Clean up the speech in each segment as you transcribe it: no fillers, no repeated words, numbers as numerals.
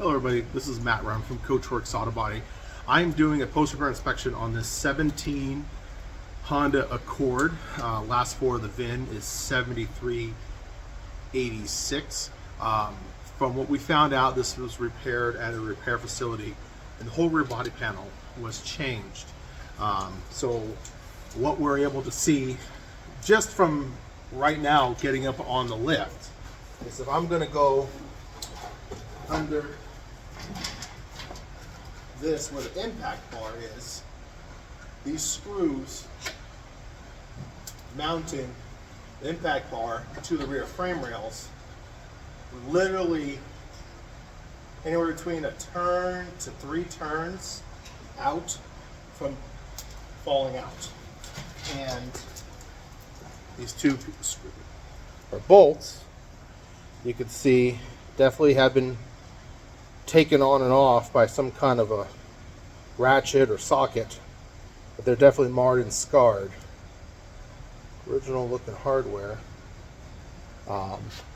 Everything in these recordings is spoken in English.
Hello everybody, this is Matt Rum from Coachworks Auto Body. I'm doing a post-repair inspection on this 17 Honda Accord. Last four of the VIN is 7386. From what we found out, this was repaired at a repair facility and the whole rear body panel was changed. So what we're able to see just from right now getting up on the lift is if I'm going to go under this where the impact bar is, these screws mounting the impact bar to the rear frame rails literally anywhere between a turn to 3 turns out from falling out. And these two bolts, you can see, definitely have been taken on and off by some kind of a ratchet or socket, but they're definitely marred and scarred. Original looking hardware.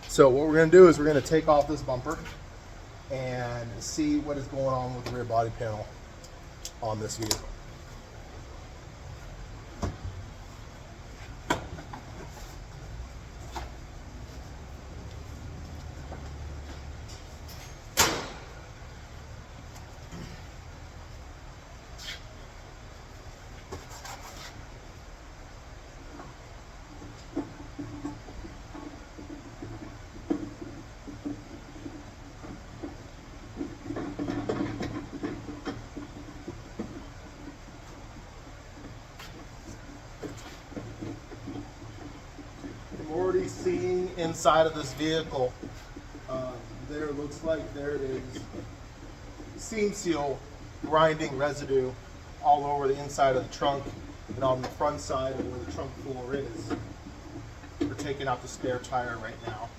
So what we're going to do is we're going to take off this bumper and see what is going on with the rear body panel on this vehicle. Already seeing inside of this vehicle, there looks like there is seam seal grinding residue all over the inside of the trunk and on the front side of where the trunk floor is. We're taking out the spare tire right now.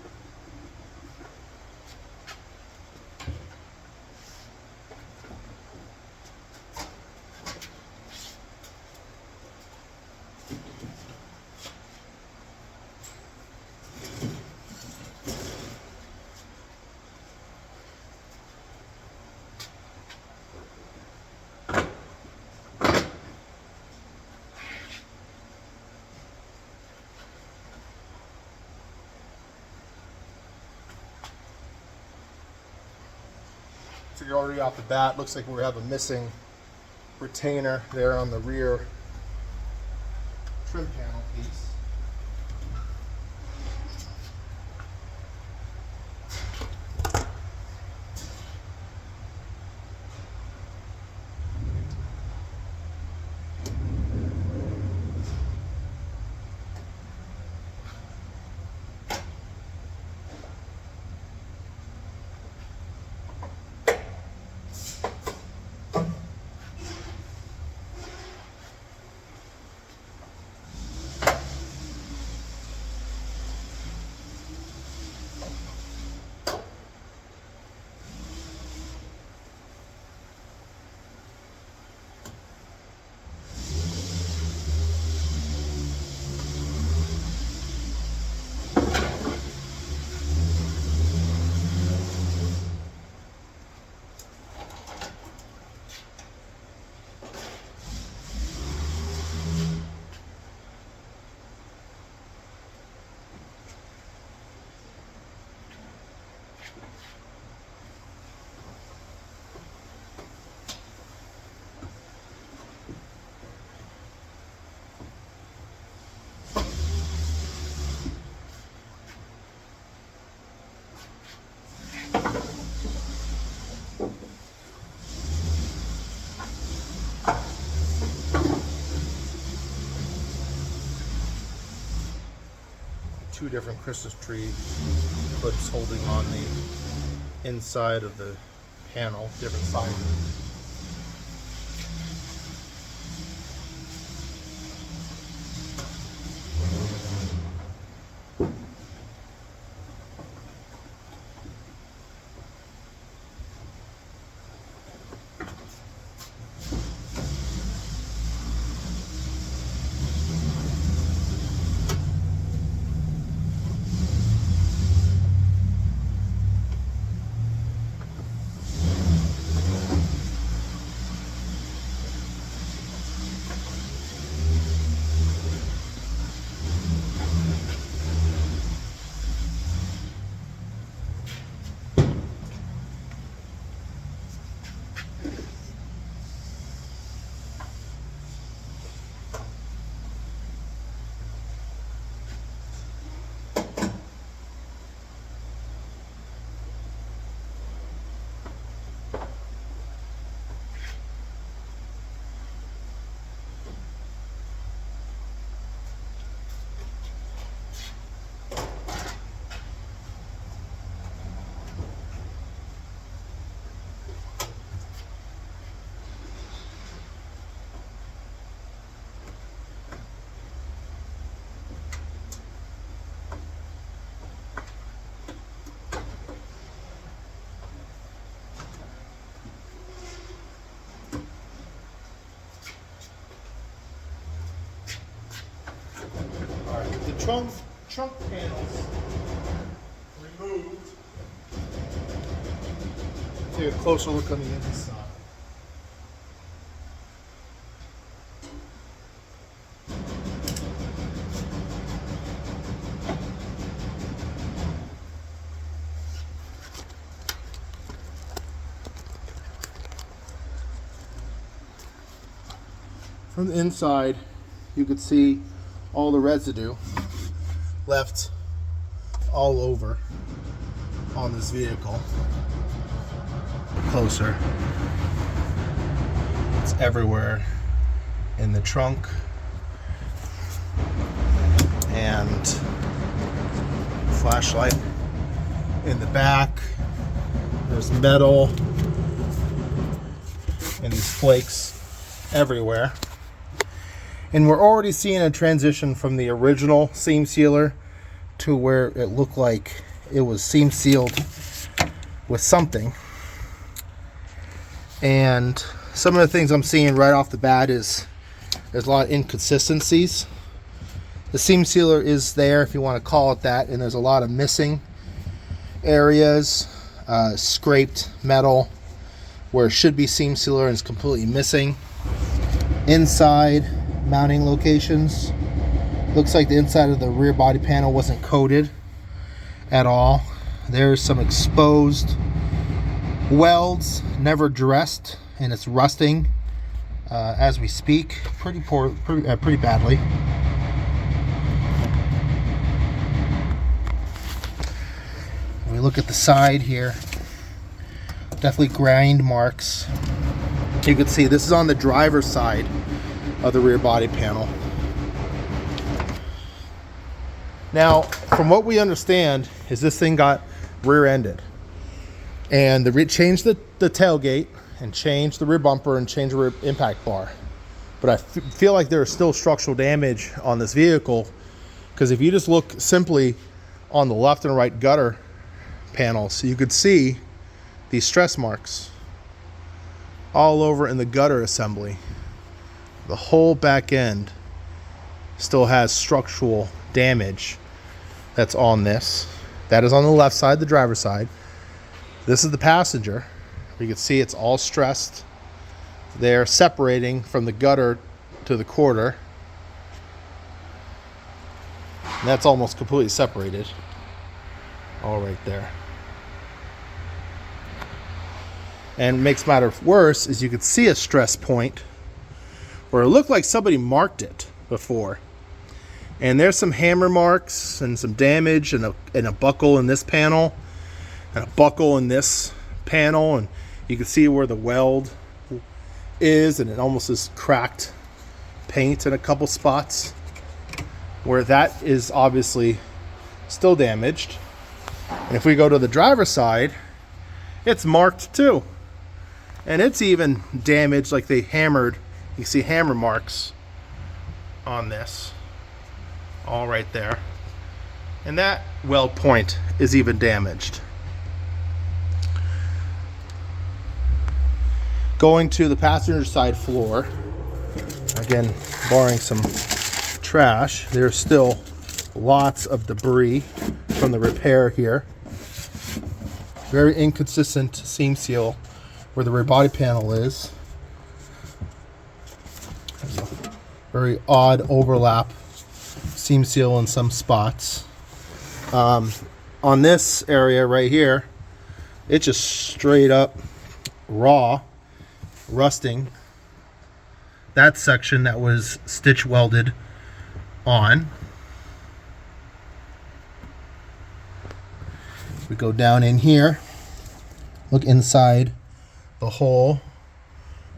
So you're already off the bat, looks like we have a missing retainer there on the rear trim panel piece. Two different Christmas tree clips holding on the inside of the panel, different sizes. trunk panels removed. Take a closer look on the inside. From the inside, you could see all the residue left all over on this vehicle. Closer. It's everywhere in the trunk and flashlight in the back. There's metal and these flakes everywhere. And we're already seeing a transition from the original seam sealer to where it looked like it was seam sealed with something. And some of the things I'm seeing right off the bat is there's a lot of inconsistencies. The seam sealer is there, if you want to call it that, and there's a lot of missing areas, scraped metal where it should be seam sealer and it's completely missing. Inside mounting locations, looks like the inside of the rear body panel wasn't coated at all. There's some exposed welds, never dressed, and it's rusting as we speak, pretty badly. If we look at the side here, definitely grind marks. You can see this is on the driver's side of the rear body panel. Now, from what we understand, is this thing got rear-ended, and changed the tailgate and changed the rear bumper and changed the rear impact bar. But I feel like there is still structural damage on this vehicle, because if you just look simply on the left and right gutter panels, you could see these stress marks all over in the gutter assembly. The whole back end still has structural damage that's on this. That is on the left side, the driver's side. This is the passenger. You can see it's all stressed. They're separating from the gutter to the quarter. And that's almost completely separated. All right there. And makes matters worse is you could see a stress point where it looked like somebody marked it before. And there's some hammer marks and some damage and a buckle in this panel and a buckle in this panel, and you can see where the weld is, and it almost is cracked paint in a couple spots where that is obviously still damaged. And if we go to the driver's side, it's marked too, and it's even damaged, like they hammered. You see hammer marks on this, all right there. And that weld point is even damaged. Going to the passenger side floor, again, barring some trash, there's still lots of debris from the repair here. Very inconsistent seam seal where the rear body panel is. Very odd overlap seam seal in some spots. On this area right here, it's just straight up raw rusting. That section that was stitch welded on. We go down in here, look inside the hole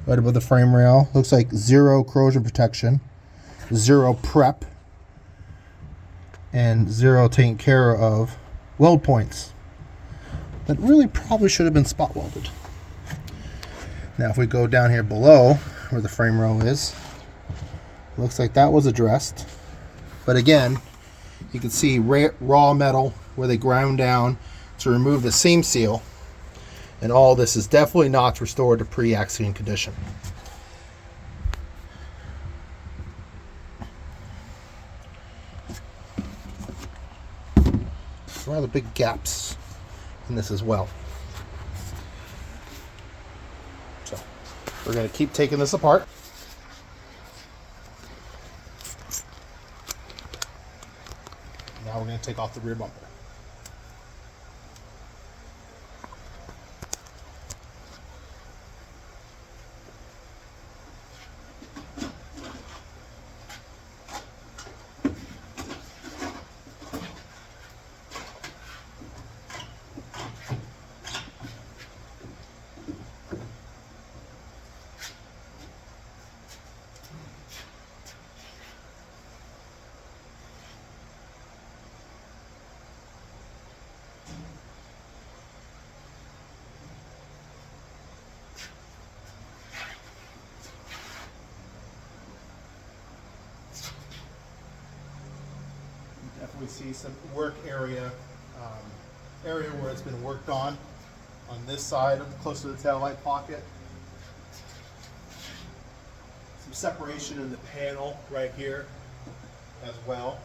right above the frame rail. Looks like zero corrosion protection, zero prep, and zero taking care of weld points that really probably should have been spot welded. Now if we go down here below where the frame rail is, looks like that was addressed. But again, you can see raw metal where they ground down to remove the seam seal, and all this is definitely not restored to pre-accident condition. rather big gaps in this as well. So we're going to keep taking this apart. Now we're going to take off the rear bumper. Definitely see some work area, area where it's been worked on this side, close to the taillight pocket. Some separation in the panel right here as well.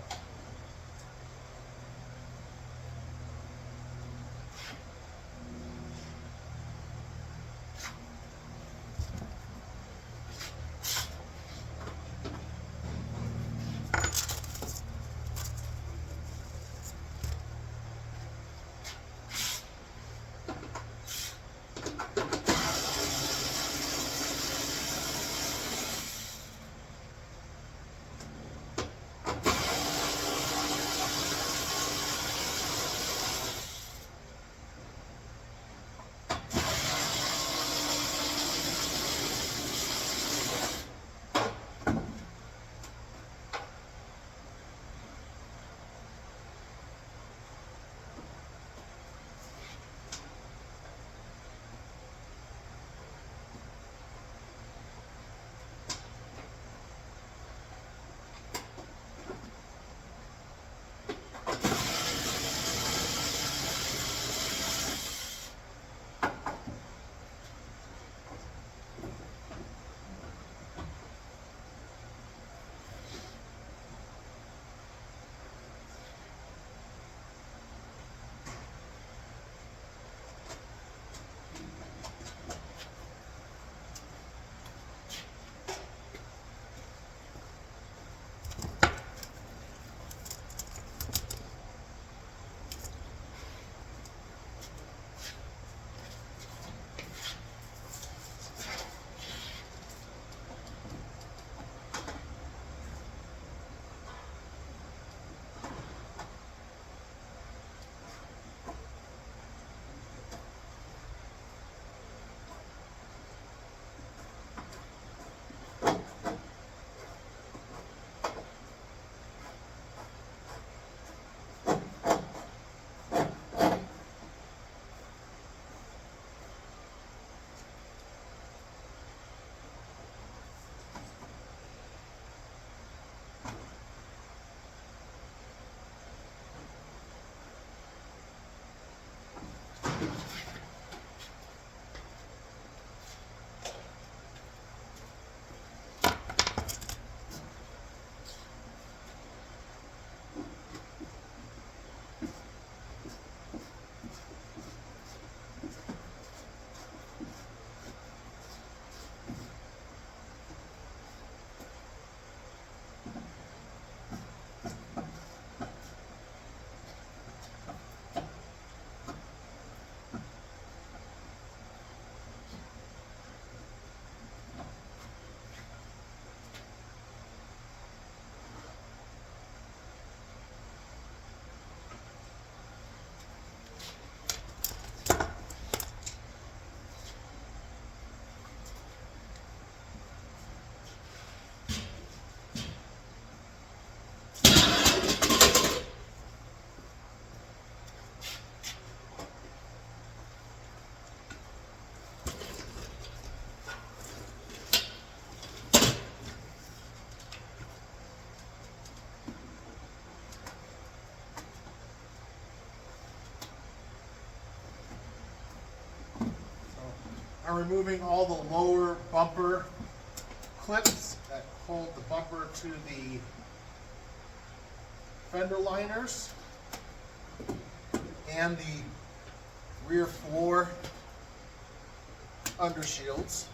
I'm removing all the lower bumper clips that hold the bumper to the fender liners. and the rear floor undershields.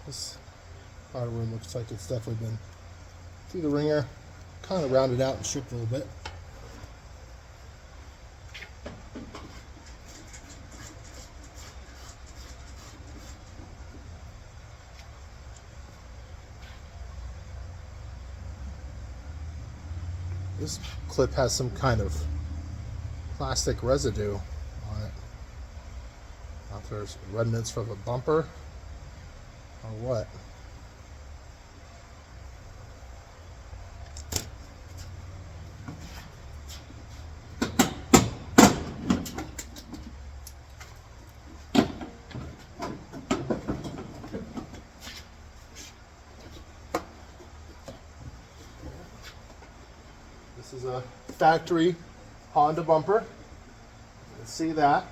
This powder room looks like it's definitely been through the ringer, kind of rounded out and stripped a little bit. This clip has some kind of plastic residue on it. I don't know if there's remnants from a bumper or what. This is a factory Honda bumper. You can see that.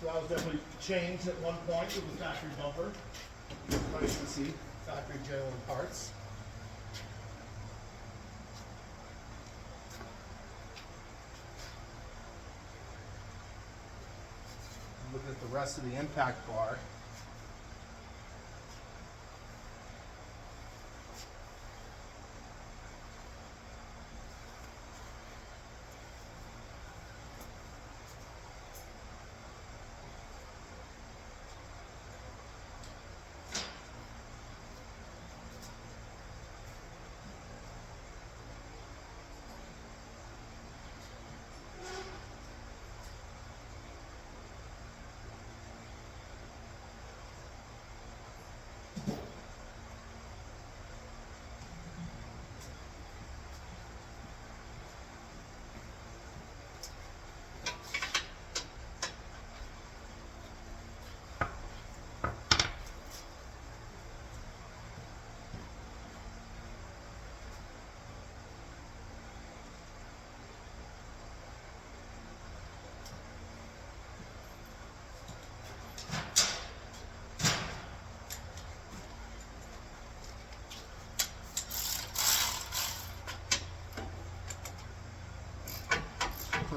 So that was definitely changed at one point with the factory bumper. But you can see factory genuine parts. Looking at the rest of the impact bar.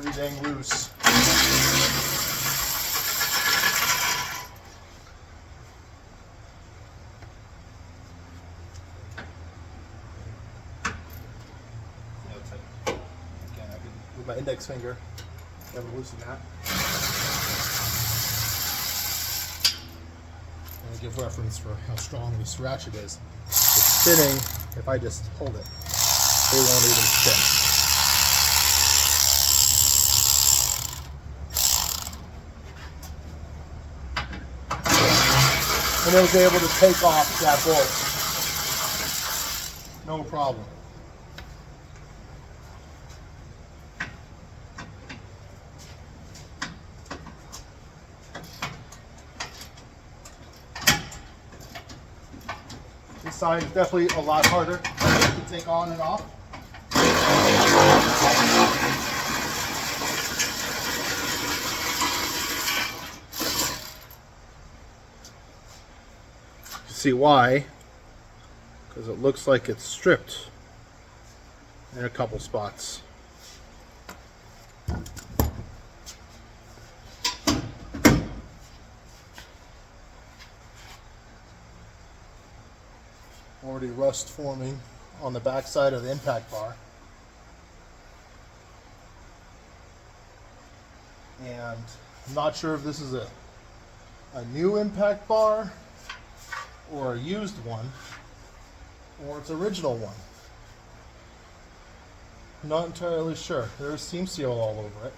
pretty dang loose. Again, I can, with my index finger, never loosen that. And to give reference for how strong this ratchet is. It's spinning, if I just hold it, it won't even spin. And it was able to take off that bolt. No problem. This side is definitely a lot harder to take on and off. See why? Because it looks like it's stripped in a couple spots. Already rust forming on the back side of the impact bar. And I'm not sure if this is a new impact bar or a used one, or its original one. Not entirely sure. There's seam seal all over it.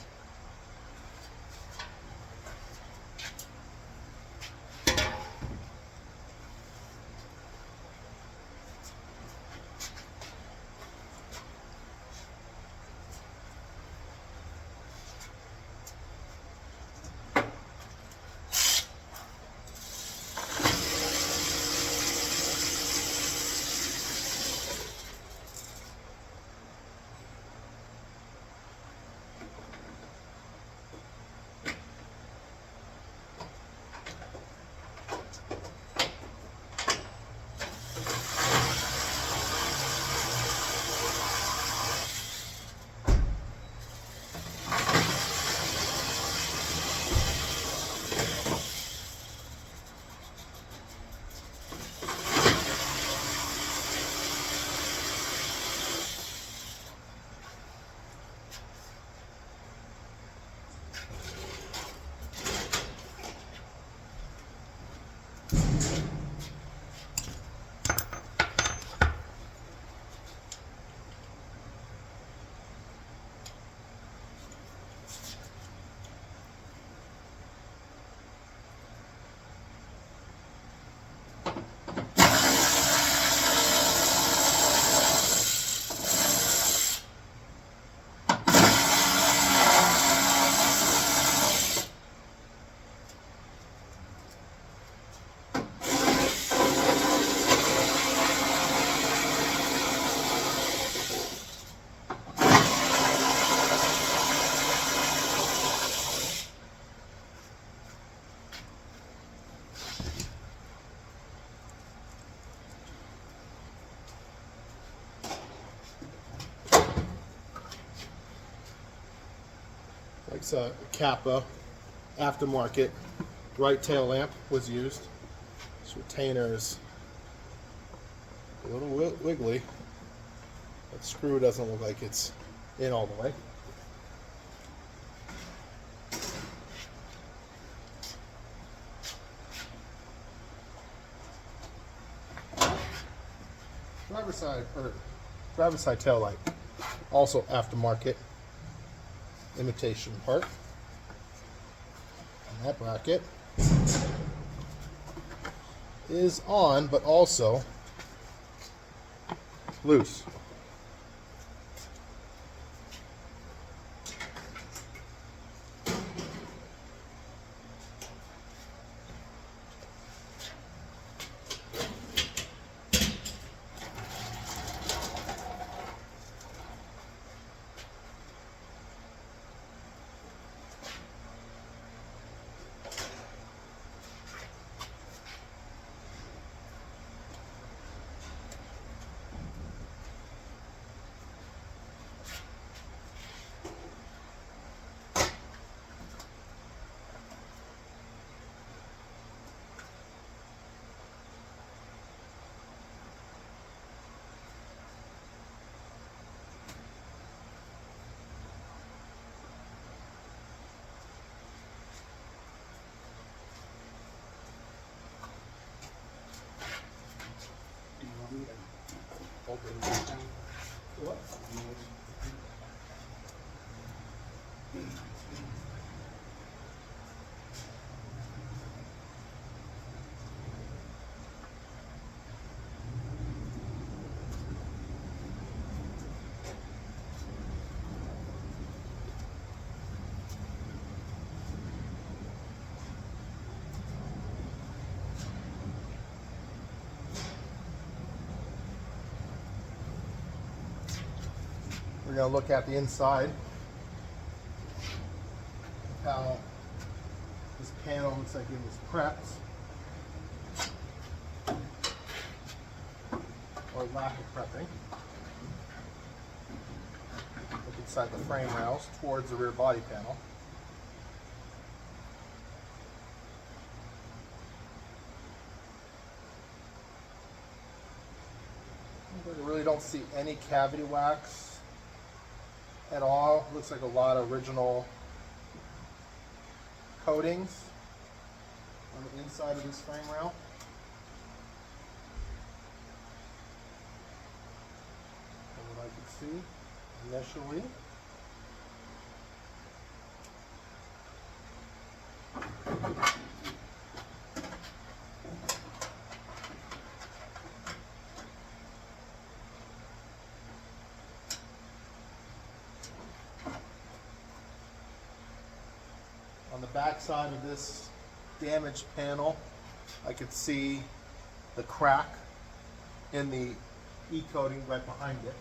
It's a Kappa aftermarket right tail lamp was used. This retainer is a little wiggly. That screw doesn't look like it's in all the way. Driver's side tail light, also aftermarket imitation part. And that bracket is on, but also loose. What? We're going to look at the inside, how this panel looks like it was prepped, or lack of prepping. Look inside the frame rails towards the rear body panel. But I really don't see any cavity wax at all. Looks like a lot of original coatings on the inside of this frame rail. From what I can see initially. On the back side of this damaged panel, I could see the crack in the E-coating right behind it.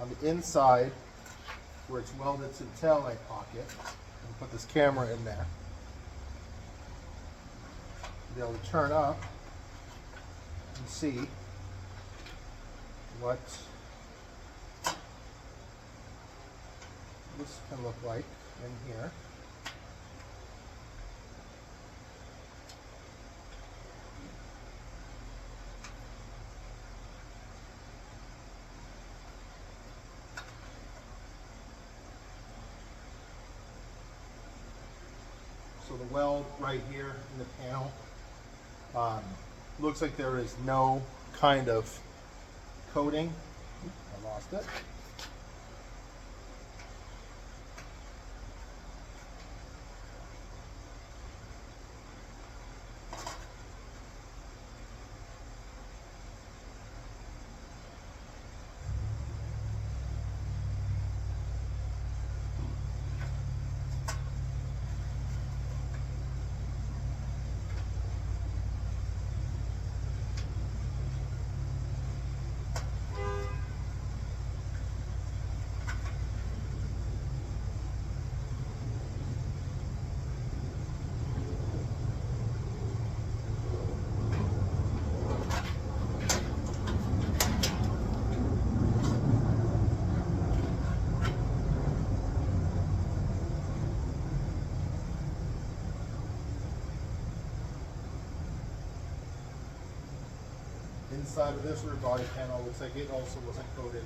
On the inside, where it's welded to the taillight pocket, and put this camera in there. Be able to turn up and see what this can look like in here. So the weld right here in the panel looks like there is no kind of coating. I lost it. Inside of this rear body panel looks like it also wasn't coated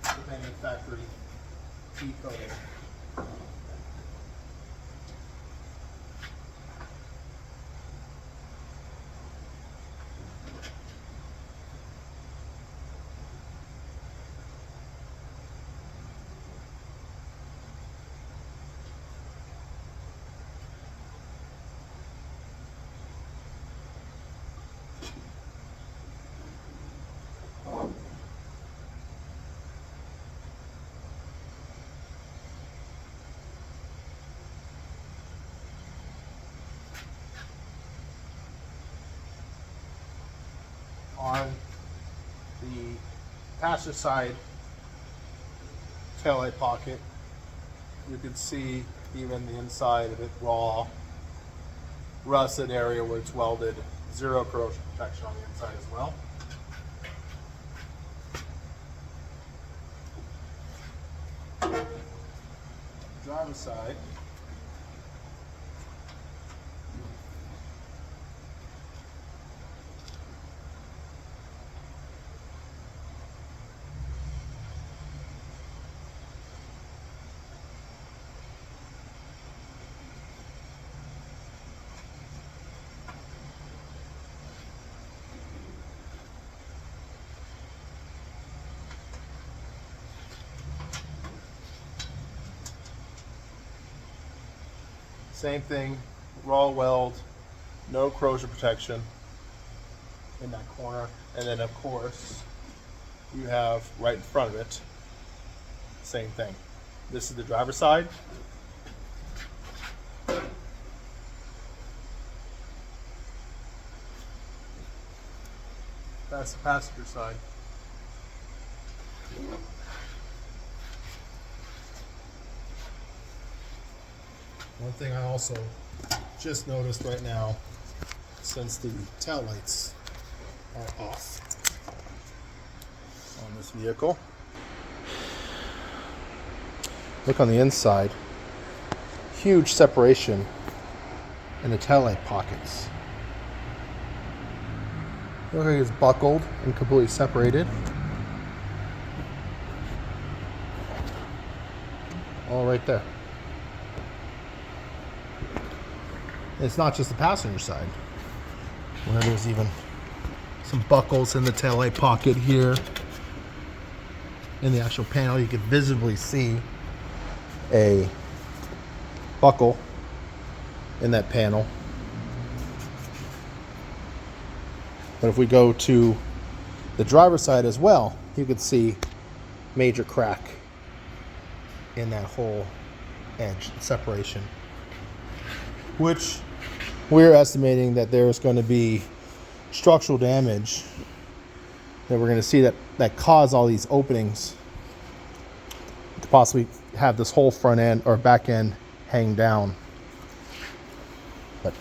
with any factory E-coating. On the passenger side taillight pocket, you can see even the inside of it raw, rusted area where it's welded. Zero corrosion protection on the inside as well. Driver's side. Same thing, raw weld, no corrosion protection in that corner. And then of course, you have right in front of it, same thing. This is the driver's side. That's the passenger side. One thing I also just noticed right now, since the tail lights are off on this vehicle, look on the inside, huge separation in the tail light pockets. Look like it's buckled and completely separated. All right there. It's not just the passenger side, where there's even some buckles in the taillight pocket here. In the actual panel, you can visibly see a buckle in that panel. But if we go to the driver's side as well, you can see major crack in that whole edge separation, which we're estimating that there's going to be structural damage that we're going to see that cause all these openings to possibly have this whole front end or back end hang down. But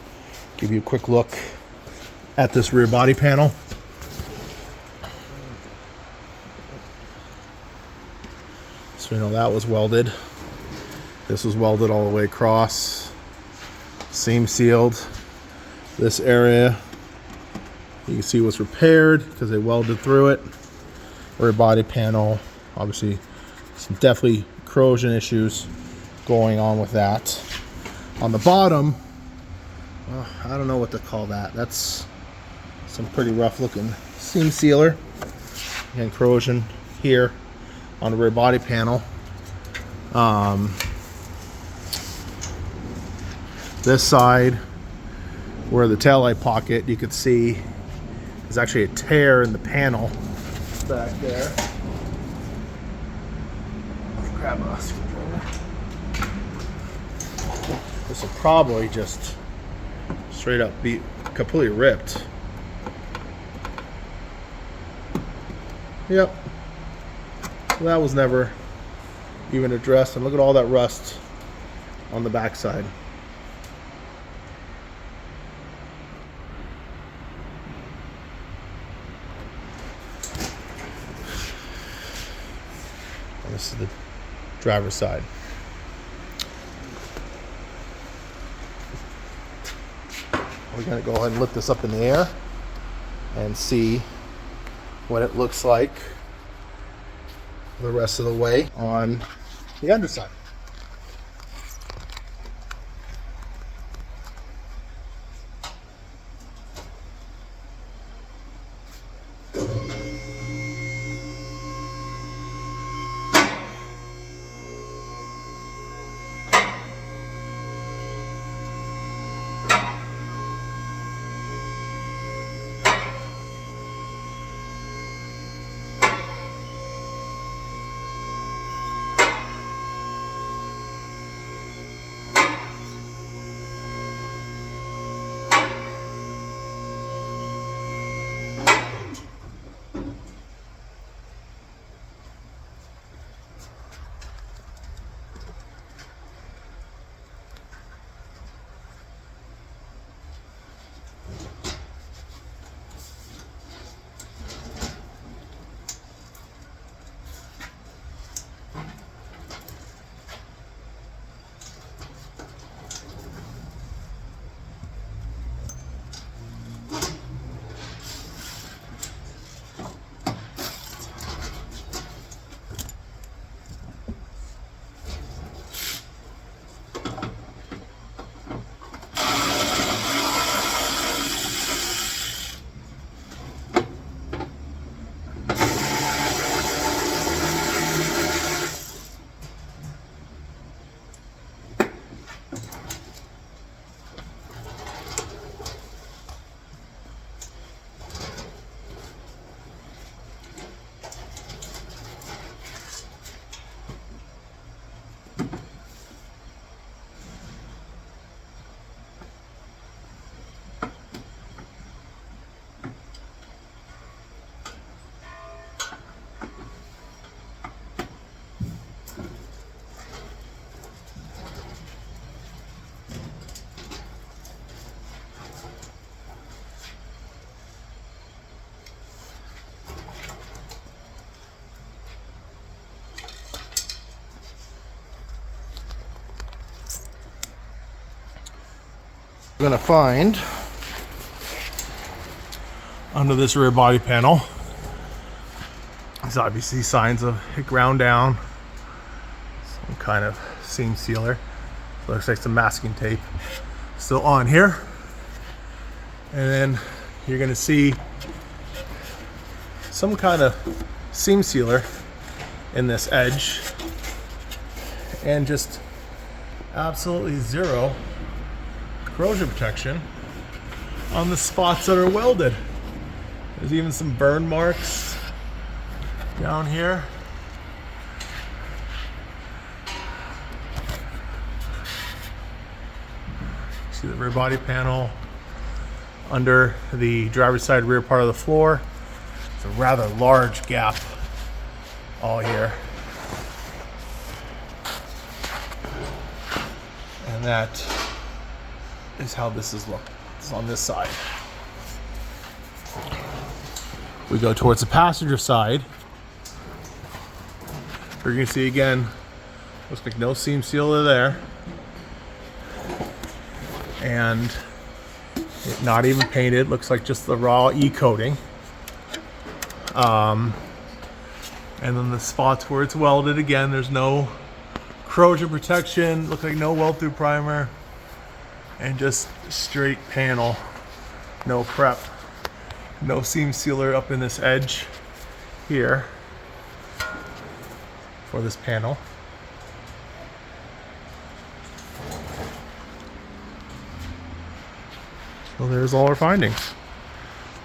give you a quick look at this rear body panel. So you know that was welded. This was welded all the way across. Seam sealed. This area you can see was repaired because they welded through it. Rear body panel, obviously some definitely corrosion issues going on with that. On the bottom, well, I don't know what to call that. That's some pretty rough looking seam sealer. Again, corrosion here on the rear body panel. This side, where the taillight pocket, you could see there's actually a tear in the panel back there. Let me grab a screwdriver. This will probably just straight up be completely ripped. Yep. So that was never even addressed, and look at all that rust on the backside. This is the driver's side. We're going to go ahead and lift this up in the air and see what it looks like the rest of the way on the underside. We're gonna find under this rear body panel, there's obviously signs of it ground down, some kind of seam sealer. Looks like some masking tape still on here. And then you're gonna see some kind of seam sealer in this edge, and just absolutely zero corrosion protection on the spots that are welded. There's even some burn marks down here. See the rear body panel under the driver's side rear part of the floor. It's a rather large gap all here. And that is how this is looked. It's on this side. We go towards the passenger side. You're gonna see again, looks like no seam sealer there. And it not even painted, looks like just the raw E-coating. And then the spots where it's welded, again, there's no corrosion protection, looks like no weld through primer, and just straight panel, no prep, no seam sealer up in this edge here for this panel. So there's all our findings.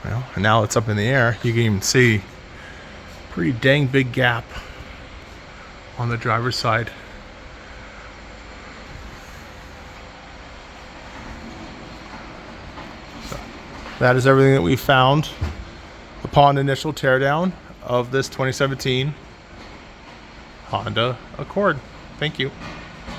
Well, and now it's up in the air. You can even see pretty dang big gap on the driver's side. So that is everything that we found upon initial teardown of this 2017 Honda Accord. Thank you.